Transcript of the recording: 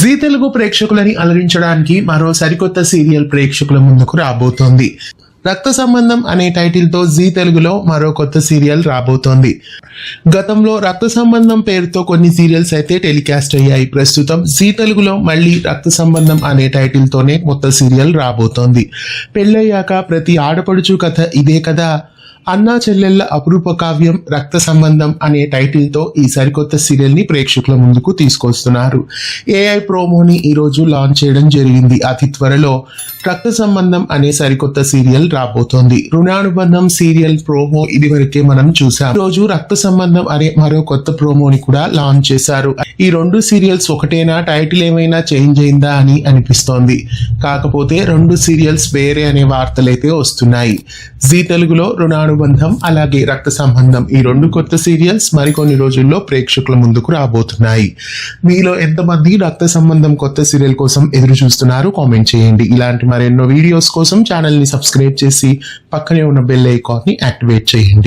G Telugu ప్రేక్షకులని అలరించడానికి మరో సరికొత్త serial ప్రేక్షకుల ముందుకు రాబోతోంది. రక్త సంబంధం అనే టైటిల్ తో జీ తెలుగులో మరో కొత్త సీరియల్ రాబోతోంది. గతంలో రక్త సంబంధం పేరుతో కొన్ని సీరియల్స్ అయితే టెలికాస్ట్ అయ్యాయి. ప్రస్తుతం జీ తెలుగులో మళ్ళీ రక్త సంబంధం అనే టైటిల్ తోనే కొత్త సీరియల్ రాబోతోంది. పెళ్ళయ్యాక ప్రతి ఆడపడుచు కథ ఇదే కదా. అన్నా చెల్లెళ్ల అపురూప కావ్యం రక్త సంబంధం అనే టైటిల్ తో ఈ సరికొత్త సీరియల్ ని ప్రేక్షకుల ముందుకు తీసుకొస్తున్నారు. ఏఐ ప్రోమోని ఈ రోజు లాంచ్ చేయడం జరిగింది. అతి త్వరలో రక్త సంబంధం అనే సరికొత్త సీరియల్ రాబోతోంది. రుణానుబంధం సీరియల్ ప్రోమో ఇదివరకే మనం చూసాం. ఈ రోజు రక్త సంబంధం అనే మరో కొత్త ప్రోమోని కూడా లాంచ్ చేశారు. ఈ రెండు సీరియల్స్ ఒకటేనా, టైటిల్ ఏమైనా చేంజ్ అయిందా అని అనిపిస్తోంది. కాకపోతే రెండు సీరియల్స్ వేరే అనే వార్తలైతే వస్తున్నాయి. జీ తెలుగులో రుణానుబంధం అలాగే రక్త సంబంధం ఈ రెండు కొత్త సీరియల్స్ మరికొన్ని రోజుల్లో ప్రేక్షకుల ముందుకు రాబోతున్నాయి. మీలో ఎంతమంది రక్త సంబంధం కొత్త సీరియల్ కోసం ఎదురు చూస్తున్నారు కామెంట్ చేయండి. ఇలాంటి మరెన్నో వీడియోస్ కోసం ఛానల్ ని సబ్స్క్రైబ్ చేసి పక్కనే ఉన్న బెల్ ఐకాన్ ని యాక్టివేట్ చేయండి.